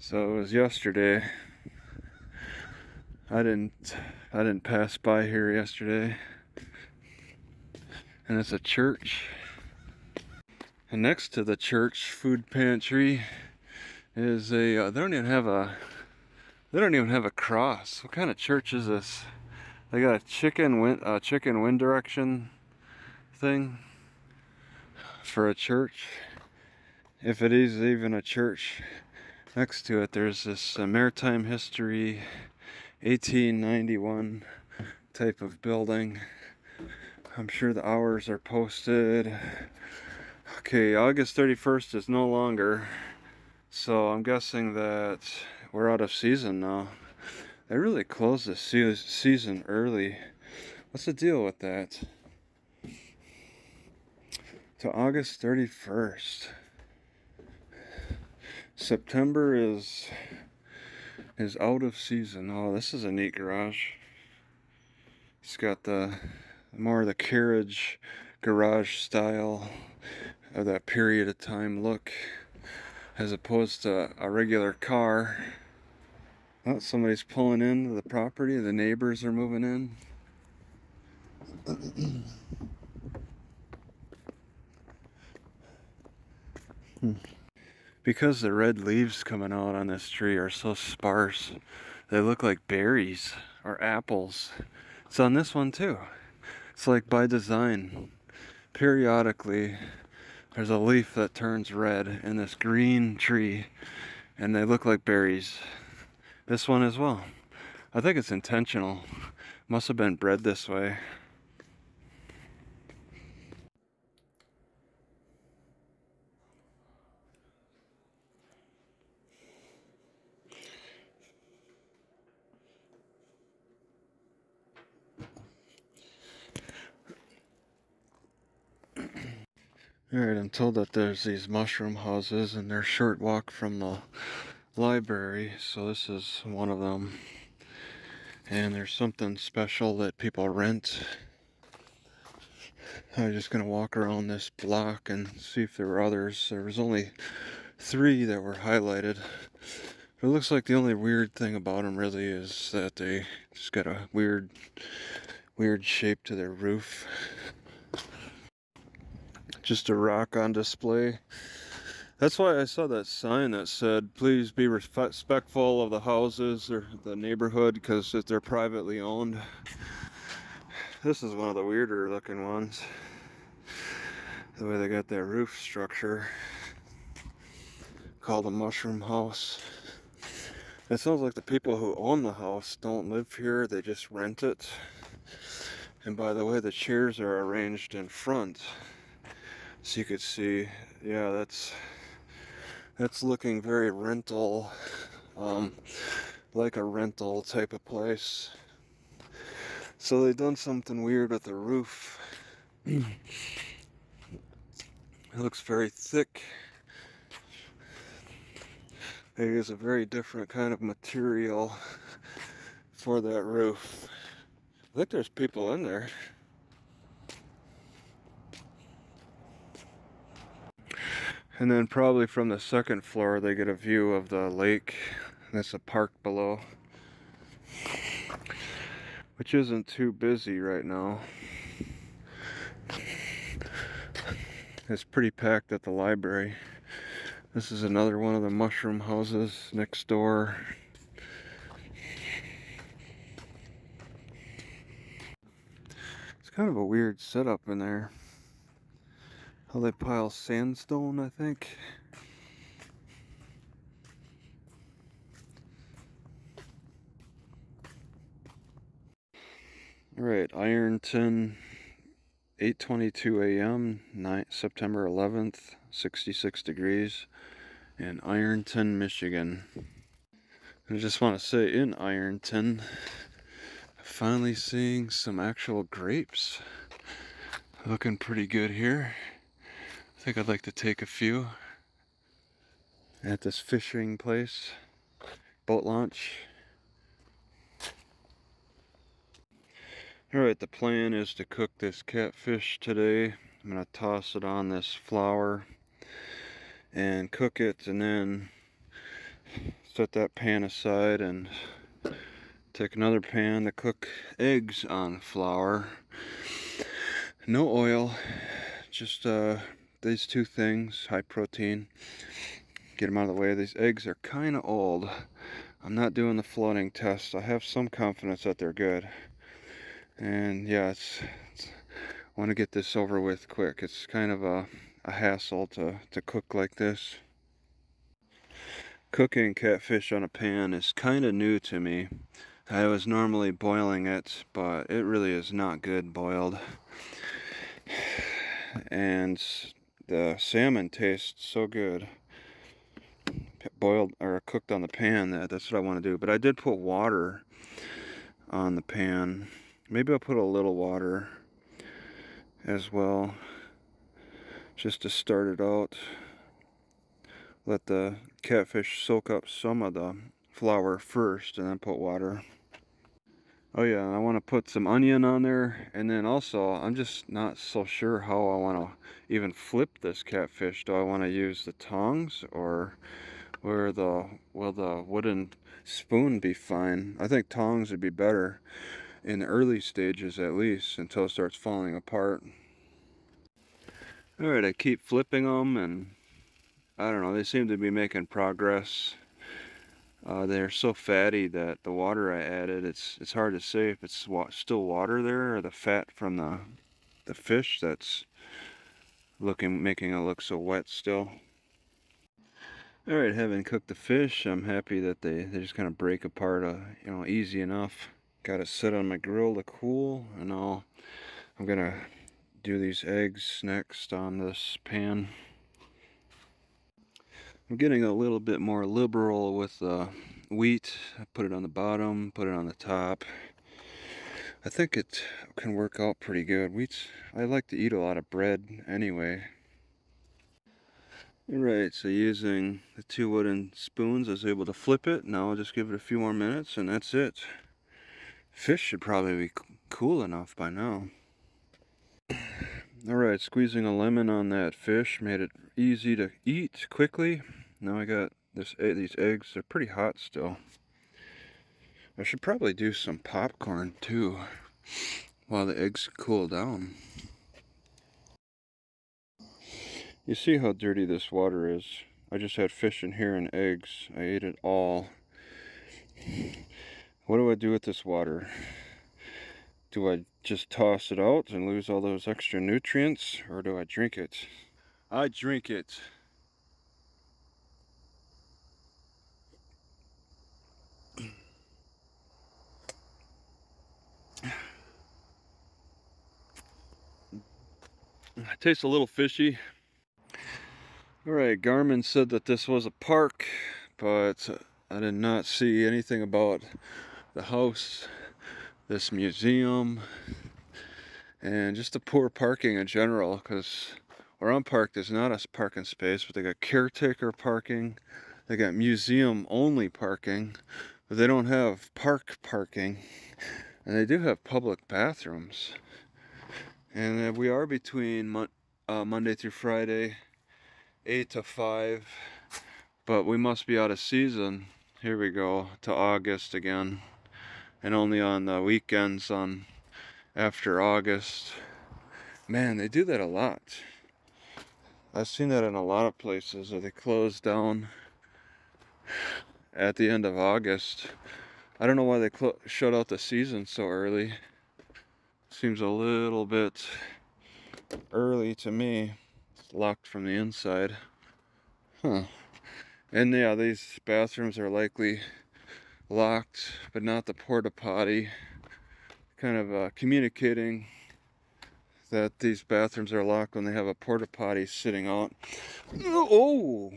So it was yesterday. I didn't pass by here yesterday. And it's a church. And next to the church food pantry is a they don't even have a cross. What kind of church is this? They got a chicken wind direction thing for a church. If it is even a church. Next to it there's this Maritime history 1891 type of building. I'm sure the hours are posted. Okay, August 31st is no longer, so I'm guessing that we're out of season now. They really closed the season early. What's the deal with that? To August 31st. September is out of season. Oh, this is a neat garage. It's got more of the carriage garage style of that period of time look, as opposed to a regular car. Oh, somebody's pulling into the property. The neighbors are moving in. Because the red leaves coming out on this tree are so sparse, they look like berries or apples. It's on this one too. It's like by design. Periodically, there's a leaf that turns red in this green tree, and they look like berries. This one as well. I think it's intentional. Must have been bred this way. Alright, I'm told that there's these mushroom houses and they're a short walk from the library, so this is one of them. And there's something special that people rent. I'm just gonna walk around this block and see if there were others. There was only 3 that were highlighted. But it looks like the only weird thing about them really is that they just got a weird shape to their roof. Just a rock on display. That's why I saw that sign that said, please be respectful of the houses or the neighborhood, because if they're privately owned. This is one of the weirder looking ones. The way they got that roof structure. Called a mushroom house. It sounds like the people who own the house don't live here, they just rent it. And by the way the chairs are arranged in front, so you could see, yeah, that's looking very rental, like a rental type of place. So they've done something weird with the roof. It looks very thick. They use a very different kind of material for that roof. I think there's people in there. And then probably from the second floor they get a view of the lake. That's a park below, which isn't too busy right now. It's pretty packed at the library. This is another one of the mushroom houses next door. It's kind of a weird setup in there. How they pile sandstone, I think. Alright, Ironton, 8:22 a.m., September 11th, 66 degrees, in Ironton, Michigan. I just want to say, in Ironton, finally seeing some actual grapes. Looking pretty good here. I think I'd like to take a few at this fishing place, boat launch. Alright, the plan is to cook this catfish today. I'm going to toss it on this flour and cook it, and then set that pan aside and take another pan to cook eggs on flour. No oil, just these two things, high protein. Get them out of the way. These eggs are kind of old. I'm not doing the floating test. I have some confidence that they're good. And yeah, I want to get this over with quick. It's kind of a hassle to cook like this. Cooking catfish on a pan is kind of new to me. I was normally boiling it, but it really is not good boiled. And the salmon tastes so good boiled or cooked on the pan. That's what I want to do. But I did put water on the pan. Maybe I'll put a little water as well, just to start it out. Let the catfish soak up some of the flour first and then put water. Oh yeah, I want to put some onion on there, and then also I'm just not so sure how I want to even flip this catfish. Do I want to use the tongs, or will the wooden spoon be fine? I think tongs would be better in the early stages, at least until it starts falling apart. Alright, I keep flipping them, and I don't know, they seem to be making progress. They're so fatty that the water I added, it's hard to say if it's still water there or the fat from the fish that's making it look so wet still. Alright, having cooked the fish, I'm happy that they just kind of break apart, you know, easy enough. Got it set on my grill to cool, and now I'm gonna do these eggs next on this pan. I'm getting a little bit more liberal with wheat. I put it on the bottom, put it on the top. I think it can work out pretty good. I like to eat a lot of bread anyway. Alright, so using the two wooden spoons, I was able to flip it. Now I'll just give it a few more minutes, and that's it. Fish should probably be cool enough by now. Alright, squeezing a lemon on that fish made it easy to eat quickly. Now I got these eggs. They're pretty hot still. I should probably do some popcorn too while the eggs cool down. You see how dirty this water is. I just had fish in here and eggs. I ate it all. What do I do with this water? Do I just toss it out and lose all those extra nutrients, or do I drink it? I drink it. It tastes a little fishy. Alright, Garmin said that this was a park, but I did not see anything about the house, this museum, and just the poor parking in general, because where I'm parked is not a parking space, but they got caretaker parking, they got museum only parking, but they don't have park parking, and they do have public bathrooms. And we are between Monday through Friday, 8 to 5, but we must be out of season. Here we go to August again, and only on the weekends after August. Man, they do that a lot. I've seen that in a lot of places where they close down at the end of August. I don't know why they shut out the season so early. Seems a little bit early to me. It's locked from the inside. Huh. And yeah, these bathrooms are likely locked, but not the porta potty. Kind of communicating that these bathrooms are locked when they have a porta potty sitting out. Oh!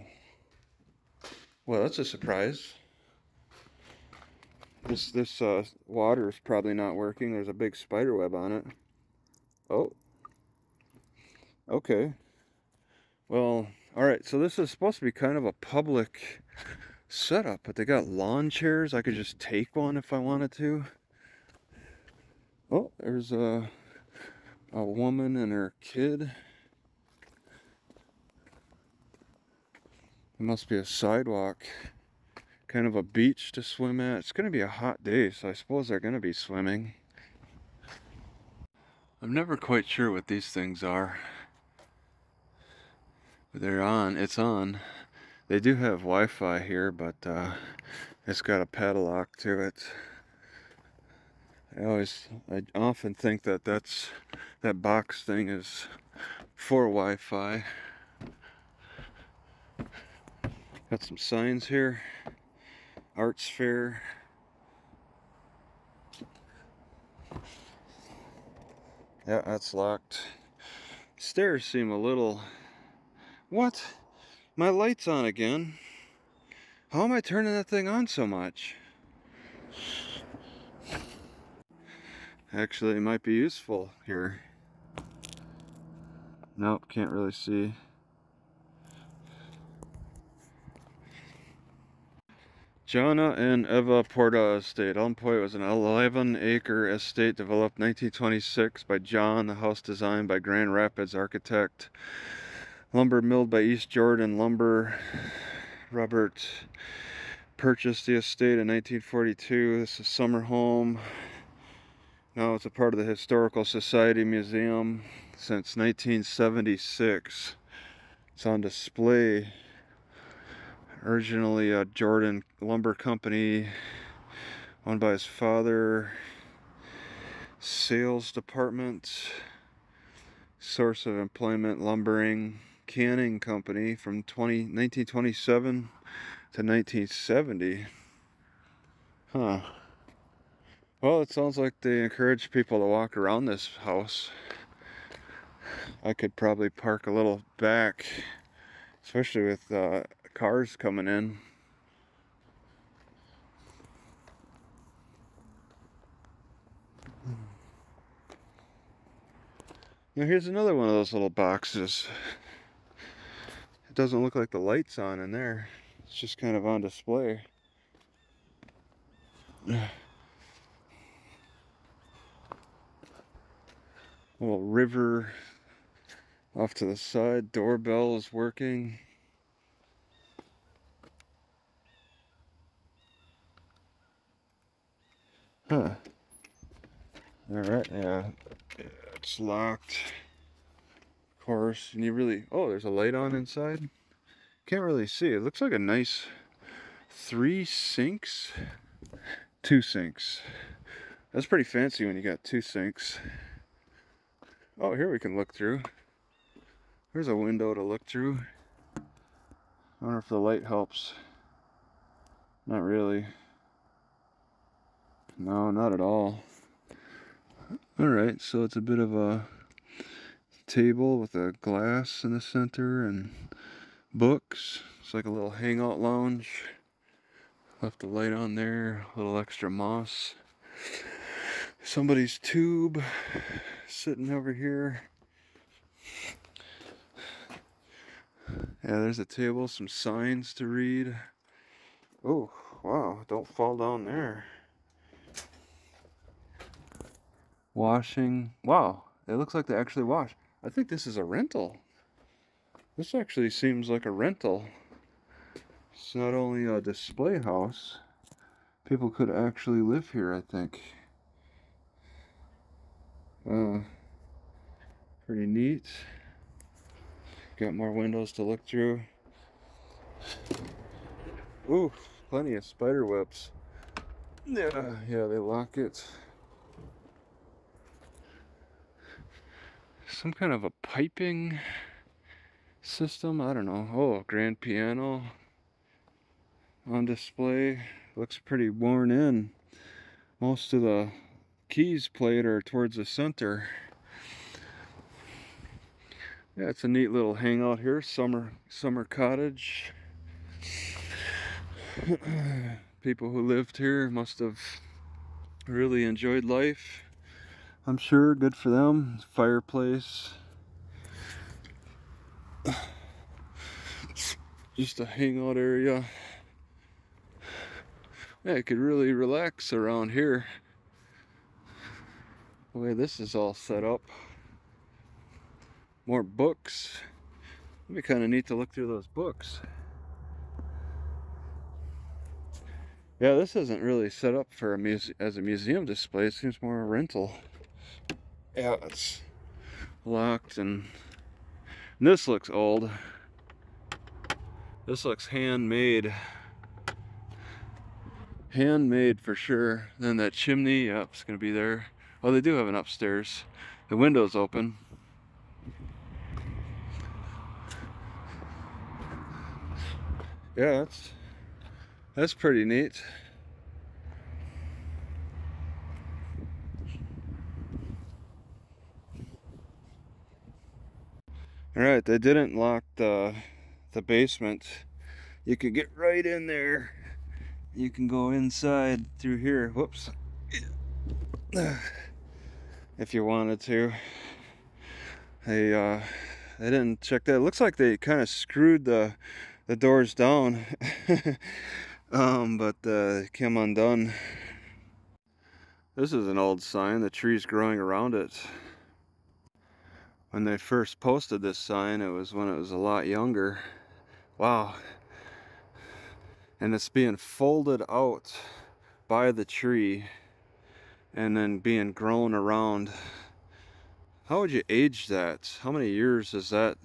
Well, that's a surprise. This water is probably not working. There's a big spider web on it. Oh. Okay. Well, alright, so this is supposed to be kind of a public setup, but they got lawn chairs. I could just take one if I wanted to. Oh, there's a woman and her kid. It must be a sidewalk. kind of a beach to swim at. It's going to be a hot day, so I suppose they're going to be swimming. I'm never quite sure what these things are. They're on. It's on. They do have Wi-Fi here, but it's got a padlock to it. I often think that that box thing is for Wi-Fi. Got some signs here. Arts Fair. Yeah, that's locked. Stairs seem a little... What? My light's on again. How am I turning that thing on so much? Actually, it might be useful here. Nope, can't really see. Jana and Eva Porta Estate. Elm Point was an 11-acre estate developed 1926 by John. The house designed by Grand Rapids architect. Lumber milled by East Jordan Lumber. Robert purchased the estate in 1942. This is a summer home. Now it's a part of the Historical Society Museum since 1976. It's on display. Originally a Jordan Lumber Company, owned by his father. Sales department. Source of employment, lumbering. Canning company from 1927 to 1970. Huh. Well, it sounds like they encourage people to walk around this house. I could probably park a little back, especially with cars coming in. Now here's another one of those little boxes. It doesn't look like the light's on in there. It's just kind of on display. Little river off to the side. Doorbell is working. Huh. Alright, yeah. It's locked. Of course. And you really... Oh, there's a light on inside. Can't really see. It looks like a nice 3 sinks. 2 sinks. That's pretty fancy when you got 2 sinks. Oh, here we can look through. There's a window to look through. I wonder if the light helps. Not really. No, not at all. Alright, so it's a bit of a table with a glass in the center and books. It's like a little hangout lounge. Left the light on there, a little extra moss. Somebody's tube sitting over here. Yeah, there's a table, some signs to read. Oh, wow, don't fall down there. Washing. Wow, it looks like they actually wash. I think this is a rental. This actually seems like a rental. It's not only a display house. People could actually live here, I think. Pretty neat. Got more windows to look through. Ooh, plenty of spider webs. Yeah, they lock it. Some kind of a piping system, I don't know. Oh, grand piano on display. Looks pretty worn in. Most of the keys played are towards the center. Yeah, it's a neat little hangout here. Summer cottage. People who lived here must have really enjoyed life. I'm sure, good for them. Fireplace. Just a hangout area. Yeah, you could really relax around here. The way this is all set up. More books. It'd be kind of neat to look through those books. Yeah, this isn't really set up for as a museum display. It seems more a rental. Yeah, it's locked, and this looks old. This looks handmade. Handmade for sure. Then that chimney, yep, it's gonna be there. Oh, they do have an upstairs. The window's open. Yeah, that's pretty neat. All right, they didn't lock the basement. You could get right in there. You can go inside through here. Whoops. If you wanted to. They didn't check that. It looks like they kind of screwed the doors down. But it came undone. This is an old sign. The tree's growing around it. When they first posted this sign, it was when it was a lot younger. Wow. And it's being folded out by the tree and then being grown around. How would you age that? How many years does that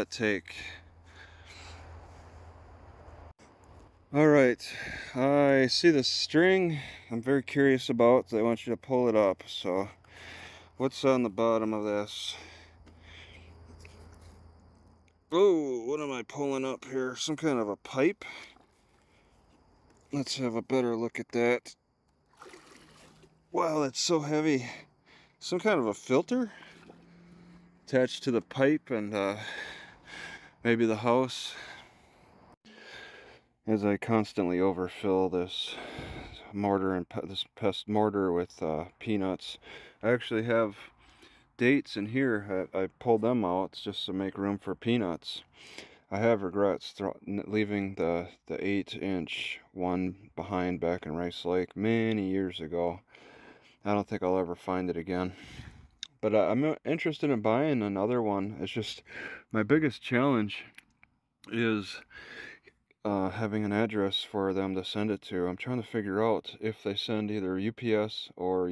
take? All right, I see the string I'm very curious about. I want you to pull it up. So what's on the bottom of this? Oh, what am I pulling up here? Some kind of a pipe? Let's have a better look at that. Wow, that's so heavy. Some kind of a filter attached to the pipe, and maybe the house. As I constantly overfill this mortar and pest mortar with peanuts. I actually have dates in here. I pulled them out just to make room for peanuts. I have regrets leaving the 8-inch one behind back in Rice Lake many years ago. I don't think I'll ever find it again. But I'm interested in buying another one. It's just my biggest challenge is having an address for them to send it to. I'm trying to figure out if they send either UPS or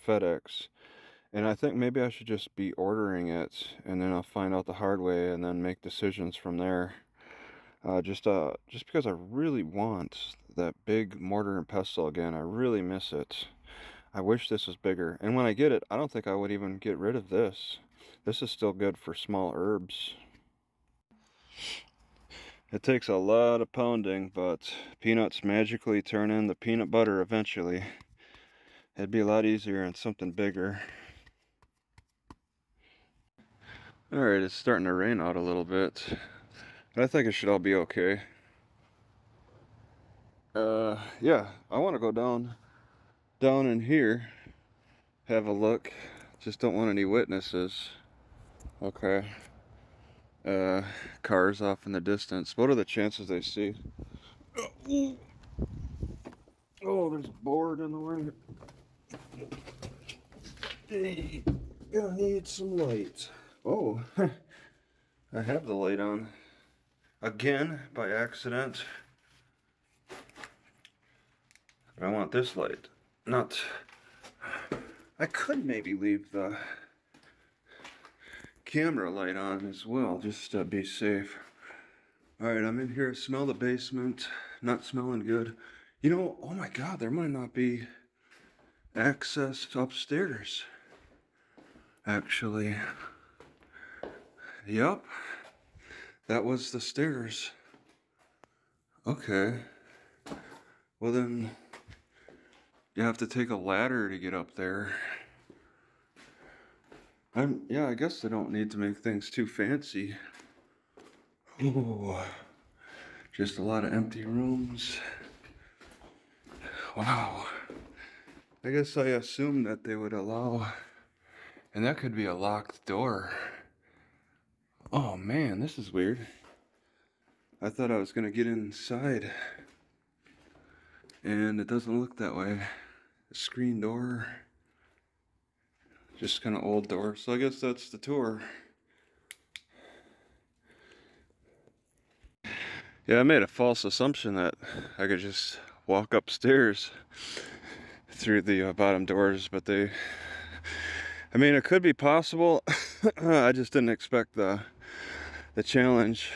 FedEx. And I think maybe I should just be ordering it, and then I'll find out the hard way and then make decisions from there. Just because I really want that big mortar and pestle again. I really miss it. I wish this was bigger. And when I get it, I don't think I would even get rid of this. This is still good for small herbs. It takes a lot of pounding, but peanuts magically turn into peanut butter eventually. It'd be a lot easier on something bigger. Alright, it's starting to rain out a little bit, but I think it should all be okay. Yeah, I want to go down in here, have a look. Just don't want any witnesses. Okay. Cars off in the distance. What are the chances they see? Oh, there's a board in the way. Hey, gonna need some light. Oh, I have the light on. Again, by accident. But I want this light. Not... I could maybe leave the camera light on as well, just to be safe. Alright, I'm in here. Smell the basement. Not smelling good. You know, oh my god, there might not be access upstairs. Actually. Yup. That was the stairs. Okay. Well then, you have to take a ladder to get up there. Yeah, I guess they don't need to make things too fancy. Ooh, just a lot of empty rooms. Wow. I guess I assumed that they would allow, and that could be a locked door. Oh man, this is weird. I thought I was gonna get inside, and it doesn't look that way. A screen door. Just kind of old door, so I guess that's the tour. Yeah, I made a false assumption that I could just walk upstairs through the bottom doors, but I mean, it could be possible. I just didn't expect the challenge.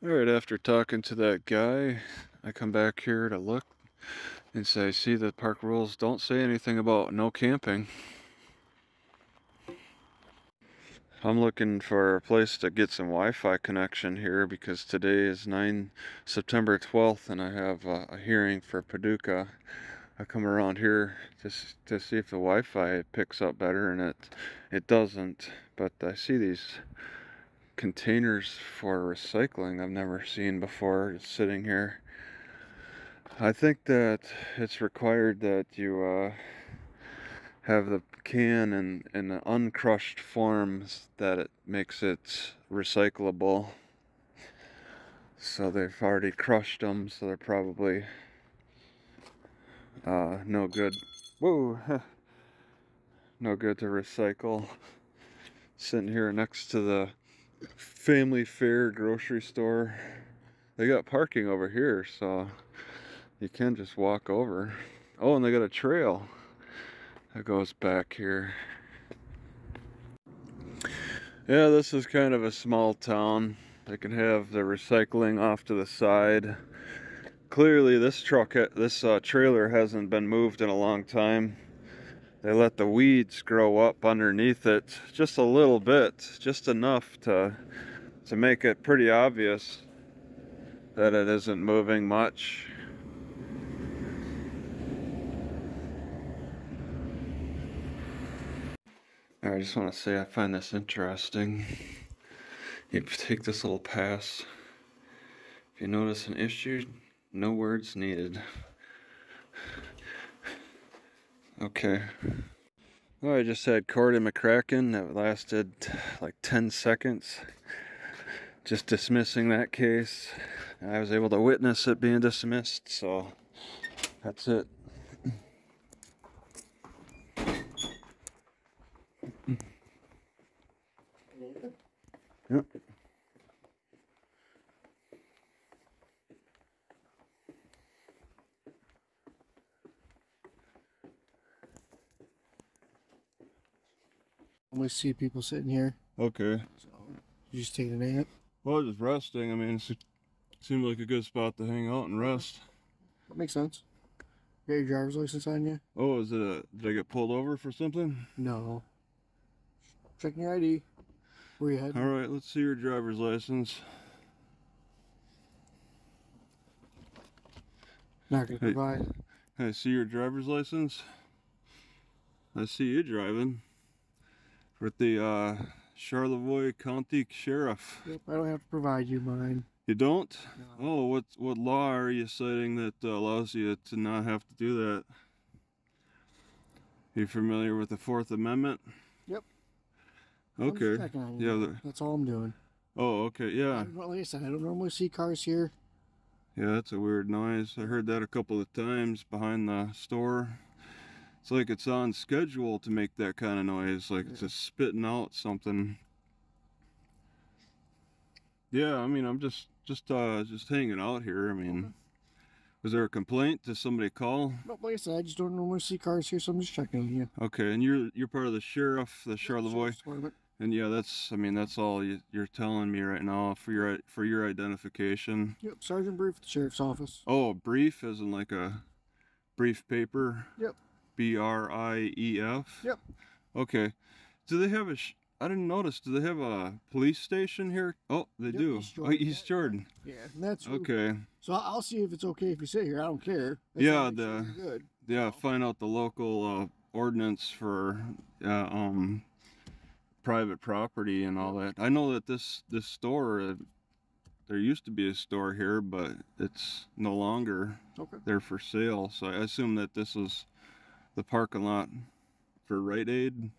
Alright, after talking to that guy, I come back here to look and say, see, the park rules don't say anything about no camping. I'm looking for a place to get some Wi-Fi connection here because today is September 12th and I have a hearing for Paducah. I come around here to see if the Wi-Fi picks up better, and it doesn't. But I see these containers for recycling I've never seen before just sitting here. I think that it's required that you have the can in the uncrushed forms that it makes it recyclable. So they've already crushed them, so they're probably no good. Whoa! No good to recycle. Sitting here next to the Family Fare grocery store. They got parking over here, so you can just walk over. Oh, and they got a trail that goes back here. Yeah, this is kind of a small town. They can have the recycling off to the side. Clearly this trailer hasn't been moved in a long time. They let the weeds grow up underneath it just a little bit, just enough to make it pretty obvious that it isn't moving much. I just want to say I find this interesting. You take this little pass. If you notice an issue, no words needed. Okay. Well, I just had court in McCracken that lasted like 10 seconds. Just dismissing that case. I was able to witness it being dismissed, so that's it. Yep. I always see people sitting here. Okay. So, you just taking a nap? Well, just resting. I mean, it seemed like a good spot to hang out and rest. That makes sense. You got your driver's license on you? Oh, did I get pulled over for something? No. Checking your ID. Where you heading? Alright, let's see your driver's license. Not gonna provide. I see your driver's license. I see you driving with the Charlevoix County Sheriff. Yep, I don't have to provide you mine. You don't? No. Oh, what law are you citing that allows you to not have to do that? You familiar with the Fourth Amendment? Yep. Okay. I'm just checking on you. Yeah. That's all I'm doing. Oh, okay. Yeah. Like I said, I don't normally see cars here. Yeah, that's a weird noise. I heard that a couple of times behind the store. It's like it's on schedule to make that kind of noise, like it's just spitting out something. Yeah, I mean, I'm just hanging out here. I mean, okay. Was there a complaint? Did somebody call? No, like I said, I just don't normally see cars here, so I'm just checking on you. Okay, and you're part of the sheriff, the Charlevoix, and yeah, that's all you're telling me right now for your identification. Yep, Sergeant Brief at the sheriff's office. Oh, brief as in like a brief paper. Yep. B-R-I-E-F? Yep. Okay. Do they have I didn't notice, do they have a police station here? Oh, they do. East Jordan. Yeah, and that's okay. So I'll see if it's okay if you sit here. I don't care. Yeah, yeah, find out the local ordinance for private property and all that. I know that this store, there used to be a store here, but it's no longer there for sale. So I assume that this is the parking lot for Rite Aid.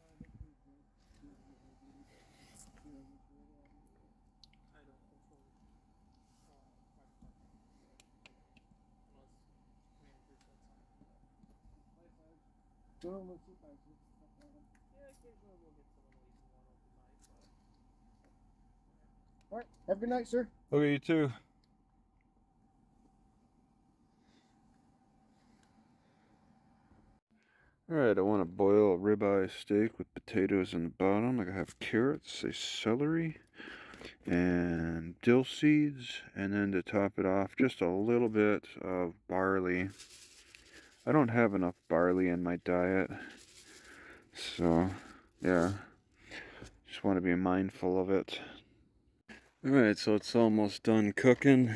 All right, have a good night, sir. Okay, you too. Alright, I want to boil a ribeye steak with potatoes in the bottom. I have carrots, a celery, and dill seeds, and then to top it off, just a little bit of barley. I don't have enough barley in my diet, so yeah, just want to be mindful of it. Alright, so it's almost done cooking.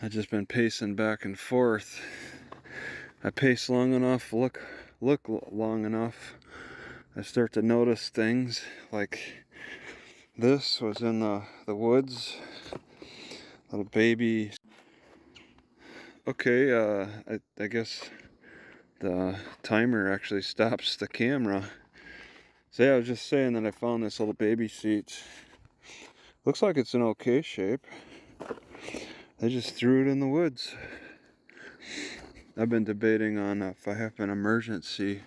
I've just been pacing back and forth. I pace long enough, look long enough, I start to notice things like this was in the woods, little baby. Okay, I guess the timer actually stops the camera. So yeah, I was just saying that I found this little baby seat. Looks like it's in okay shape. They just threw it in the woods. I've been debating on if I have an emergency,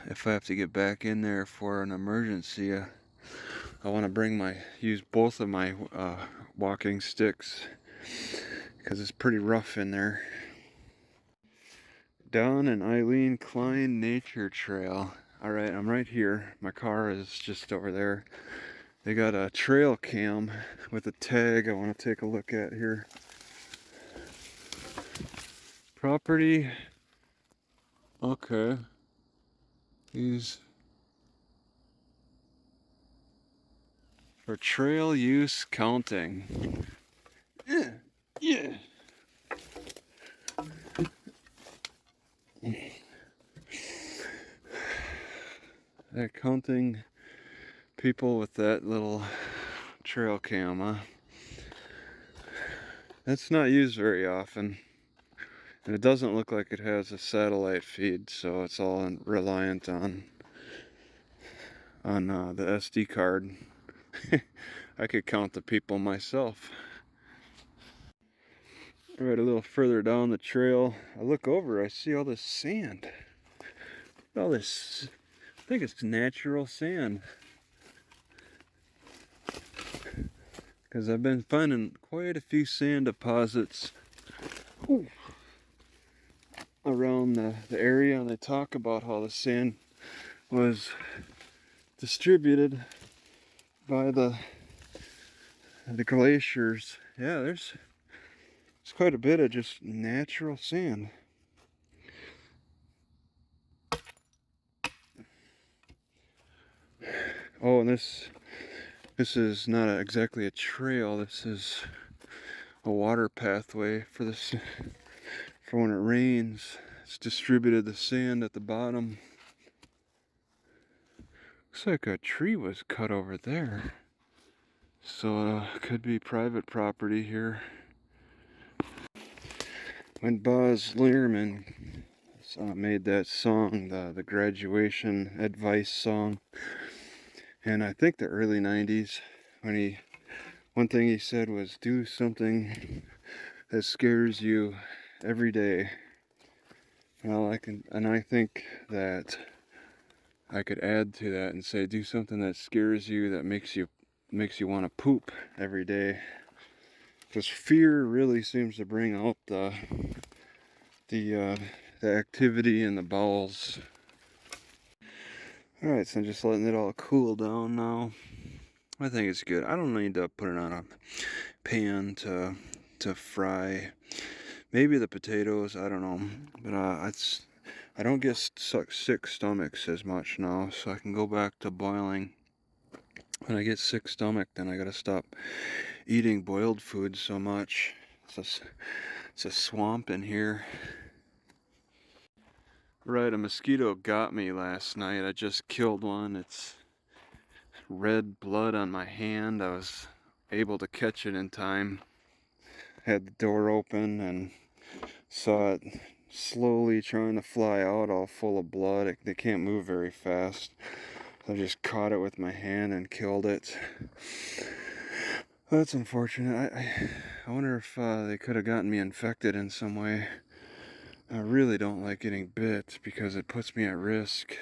if I have to get back in there for an emergency. I want to use both of my walking sticks because it's pretty rough in there. Down an Eileen Klein nature trail. Alright, I'm right here. My car is just over there. They got a trail cam with a tag I want to take a look at here. Property. Okay. These for trail use counting. Yeah. They're counting people with that little trail cam, huh? That's not used very often. And it doesn't look like it has a satellite feed, so it's all reliant on the SD card. I could count the people myself. Alright, a little further down the trail, I look over, I see all this sand. All this, I think it's natural sand. Because I've been finding quite a few sand deposits around the area, and they talk about how the sand was distributed by the glaciers. Yeah, there's quite a bit of just natural sand. Oh, and this is not exactly a trail. This is a water pathway for this, for when it rains. It's distributed the sand at the bottom. Looks like a tree was cut over there. So could be private property here. When Buzz Lehrman made that song, the graduation advice song, and I think the early 90s, one thing he said was, do something that scares you every day. Well, I think that I could add to that and say, do something that scares you, that makes you want to poop every day. Because fear really seems to bring out the activity in the bowels. Alright, so I'm just letting it all cool down now. I think it's good. I don't need to put it on a pan to fry. Maybe the potatoes, I don't know. But I don't get sick stomachs as much now, so I can go back to boiling. When I get sick stomach, then I gotta stop eating boiled food so much. It's a swamp in here. Right, a mosquito got me last night. I just killed one. It's red blood on my hand. I was able to catch it in time. Had the door open and saw it slowly trying to fly out, all full of blood. They can't move very fast. I just caught it with my hand and killed it. That's unfortunate. I wonder if they could have gotten me infected in some way. I really don't like getting bit because it puts me at risk.